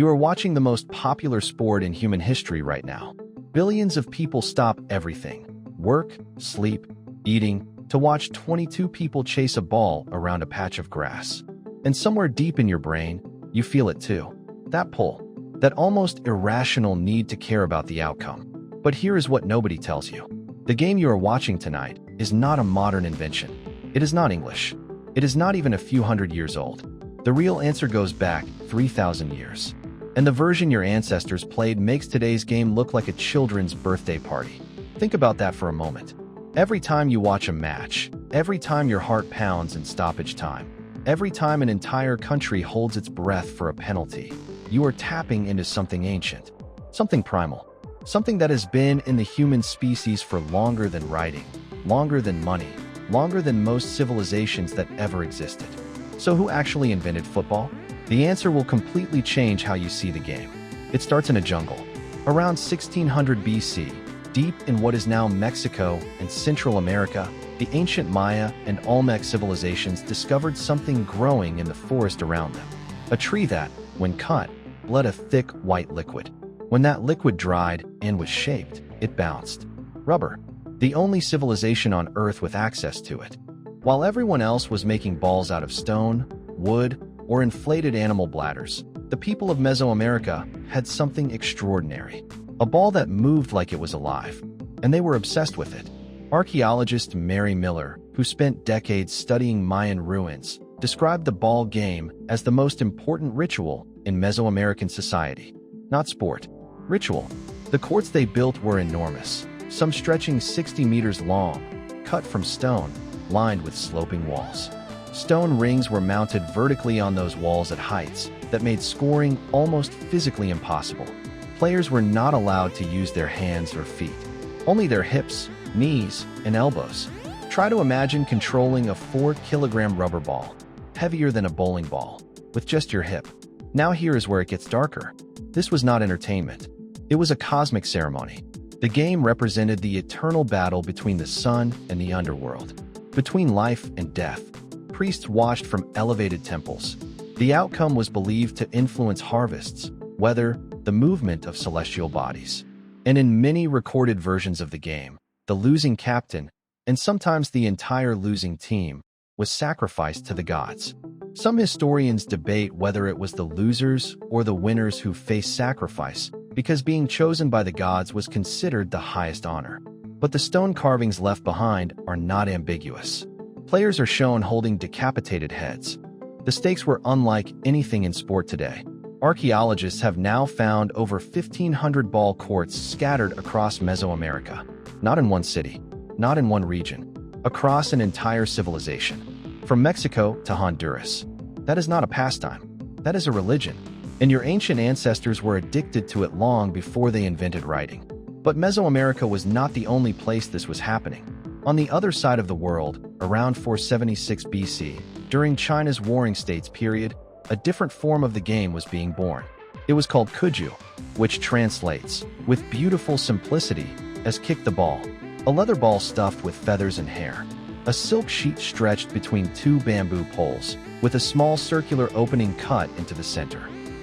You are watching the most popular sport in human history right now. Billions of people stop everything, work, sleep, eating, to watch 22 people chase a ball around a patch of grass. And somewhere deep in your brain, you feel it too. That pull, that almost irrational need to care about the outcome. But here is what nobody tells you. The game you are watching tonight is not a modern invention. It is not English. It is not even a few hundred years old. The real answer goes back 3,000 years. And the version your ancestors played makes today's game look like a children's birthday party. Think about that for a moment. Every time you watch a match, every time your heart pounds in stoppage time, every time an entire country holds its breath for a penalty, you are tapping into something ancient, something primal, something that has been in the human species for longer than writing, longer than money, longer than most civilizations that ever existed. So who actually invented football? The answer will completely change how you see the game. It starts in a jungle. Around 1600 BC, deep in what is now Mexico and Central America, the ancient Maya and Olmec civilizations discovered something growing in the forest around them. A tree that, when cut, bled a thick white liquid. When that liquid dried and was shaped, it bounced. Rubber. The only civilization on Earth with access to it. While everyone else was making balls out of stone, wood, or inflated animal bladders, the people of Mesoamerica had something extraordinary. A ball that moved like it was alive, and they were obsessed with it. Archaeologist Mary Miller, who spent decades studying Mayan ruins, described the ball game as the most important ritual in Mesoamerican society. Not sport. Ritual. The courts they built were enormous, some stretching 60 meters long, cut from stone, lined with sloping walls. Stone rings were mounted vertically on those walls at heights that made scoring almost physically impossible. Players were not allowed to use their hands or feet, only their hips, knees, and elbows. Try to imagine controlling a 4-kilogram rubber ball, heavier than a bowling ball, with just your hip. Now here is where it gets darker. This was not entertainment. It was a cosmic ceremony. The game represented the eternal battle between the sun and the underworld, between life and death. Priests watched from elevated temples. The outcome was believed to influence harvests, weather, the movement of celestial bodies. And in many recorded versions of the game, the losing captain, and sometimes the entire losing team, was sacrificed to the gods. Some historians debate whether it was the losers or the winners who faced sacrifice, because being chosen by the gods was considered the highest honor. But the stone carvings left behind are not ambiguous. Players are shown holding decapitated heads. The stakes were unlike anything in sport today. Archaeologists have now found over 1,500 ball courts scattered across Mesoamerica. Not in one city, not in one region, across an entire civilization. From Mexico to Honduras. That is not a pastime. That is a religion. And your ancient ancestors were addicted to it long before they invented writing. But Mesoamerica was not the only place this was happening. On the other side of the world, around 476 BC, during China's Warring States period, a different form of the game was being born. It was called Cuju, which translates, with beautiful simplicity, as kick the ball. A leather ball stuffed with feathers and hair. A silk sheet stretched between two bamboo poles, with a small circular opening cut into the center.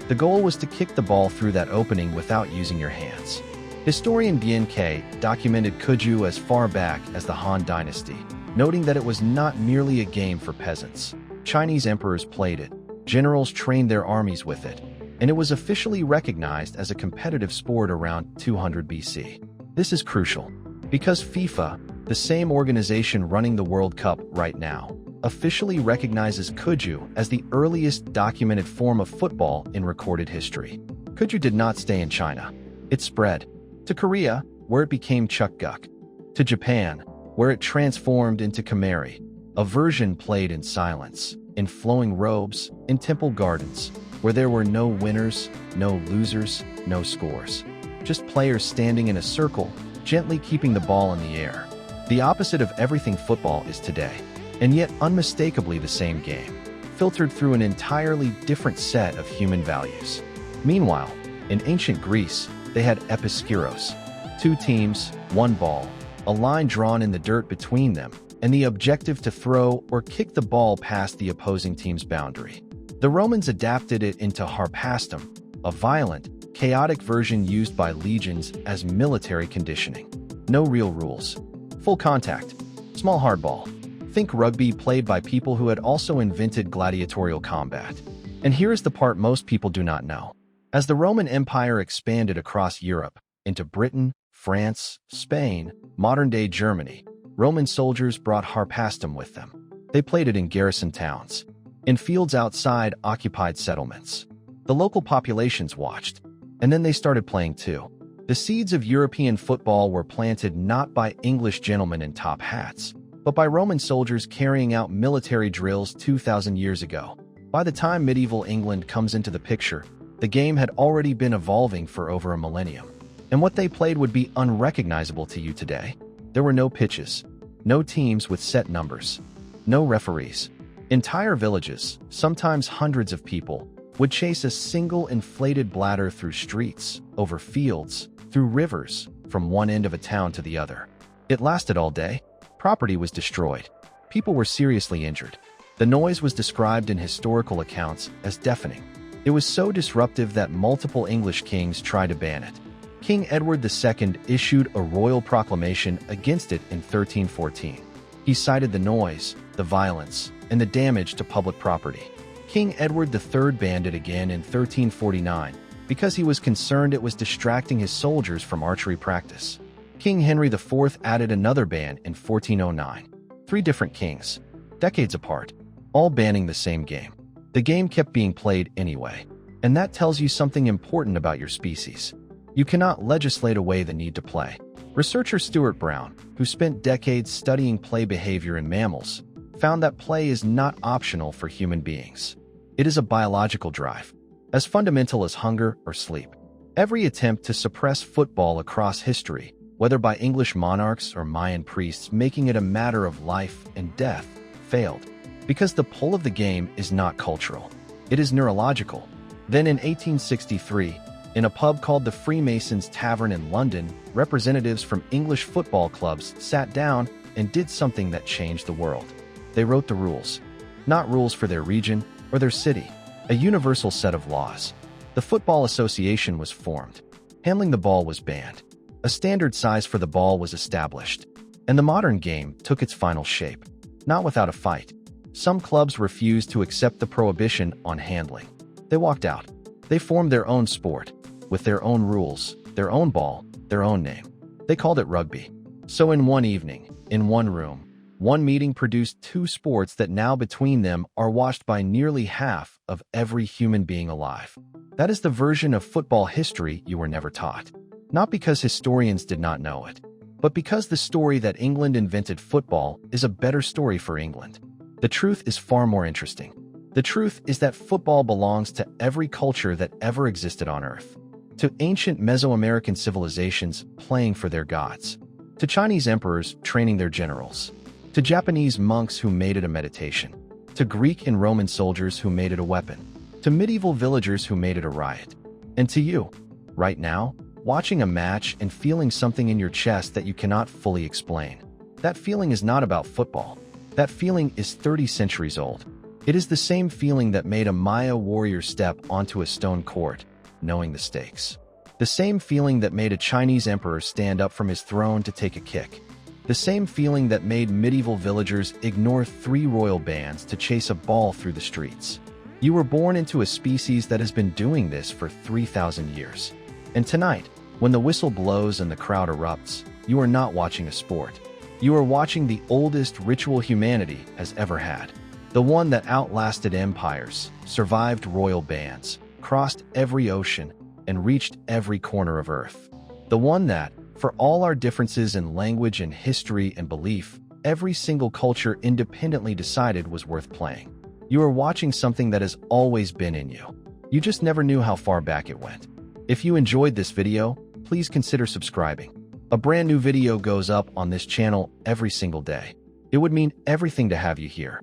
The goal was to kick the ball through that opening without using your hands. Historian Bian Que documented Cuju as far back as the Han Dynasty, noting that it was not merely a game for peasants. Chinese emperors played it, generals trained their armies with it, and it was officially recognized as a competitive sport around 200 BC. This is crucial, because FIFA, the same organization running the World Cup right now, officially recognizes Cuju as the earliest documented form of football in recorded history. Cuju did not stay in China. It spread to Korea, where it became Chukguk, to Japan, where it transformed into Kamari, a version played in silence, in flowing robes, in temple gardens, where there were no winners, no losers, no scores. Just players standing in a circle, gently keeping the ball in the air. The opposite of everything football is today, and yet unmistakably the same game, filtered through an entirely different set of human values. Meanwhile, in ancient Greece, they had episkiros, 2 teams, 1 ball, a line drawn in the dirt between them, and the objective to throw or kick the ball past the opposing team's boundary. The Romans adapted it into Harpastum, a violent, chaotic version used by legions as military conditioning. No real rules. Full contact. Small hardball. Think rugby played by people who had also invented gladiatorial combat. And here is the part most people do not know. As the Roman Empire expanded across Europe, into Britain, France, Spain, modern-day Germany, Roman soldiers brought Harpastum with them. They played it in garrison towns, in fields outside occupied settlements. The local populations watched, and then they started playing too. The seeds of European football were planted not by English gentlemen in top hats, but by Roman soldiers carrying out military drills 2,000 years ago. By the time medieval England comes into the picture, the game had already been evolving for over a millennium. And what they played would be unrecognizable to you today. There were no pitches, no teams with set numbers, no referees. Entire villages, sometimes hundreds of people, would chase a single inflated bladder through streets, over fields, through rivers, from one end of a town to the other. It lasted all day. Property was destroyed. People were seriously injured. The noise was described in historical accounts as deafening. It was so disruptive that multiple English kings tried to ban it. King Edward II issued a royal proclamation against it in 1314. He cited the noise, the violence, and the damage to public property. King Edward III banned it again in 1349 because he was concerned it was distracting his soldiers from archery practice. King Henry IV added another ban in 1409. 3 different kings, decades apart, all banning the same game. The game kept being played anyway, and that tells you something important about your species. You cannot legislate away the need to play. Researcher Stuart Brown, who spent decades studying play behavior in mammals, found that play is not optional for human beings. It is a biological drive, as fundamental as hunger or sleep. Every attempt to suppress football across history, whether by English monarchs or Mayan priests making it a matter of life and death, failed, because the pull of the game is not cultural. It is neurological. Then in 1863, in a pub called the Freemasons' Tavern in London, representatives from English football clubs sat down and did something that changed the world. They wrote the rules. Not rules for their region or their city, a universal set of laws. The Football Association was formed. Handling the ball was banned. A standard size for the ball was established. And the modern game took its final shape. Not without a fight. Some clubs refused to accept the prohibition on handling. They walked out. They formed their own sport, with their own rules, their own ball, their own name. They called it rugby. So in one evening, in one room, one meeting produced 2 sports that now between them are watched by nearly half of every human being alive. That is the version of football history you were never taught. Not because historians did not know it, but because the story that England invented football is a better story for England. The truth is far more interesting. The truth is that football belongs to every culture that ever existed on Earth. To ancient Mesoamerican civilizations playing for their gods. To Chinese emperors training their generals. To Japanese monks who made it a meditation. To Greek and Roman soldiers who made it a weapon. To medieval villagers who made it a riot. And to you, right now, watching a match and feeling something in your chest that you cannot fully explain. That feeling is not about football. That feeling is 30 centuries old. It is the same feeling that made a Maya warrior step onto a stone court, knowing the stakes. The same feeling that made a Chinese emperor stand up from his throne to take a kick. The same feeling that made medieval villagers ignore 3 royal bands to chase a ball through the streets. You were born into a species that has been doing this for 3,000 years. And tonight, when the whistle blows and the crowd erupts, you are not watching a sport. You are watching the oldest ritual humanity has ever had. The one that outlasted empires, survived royal bands, crossed every ocean, and reached every corner of Earth. The one that, for all our differences in language and history and belief, every single culture independently decided was worth playing. You are watching something that has always been in you. You just never knew how far back it went. If you enjoyed this video, please consider subscribing. A brand new video goes up on this channel every single day. It would mean everything to have you here.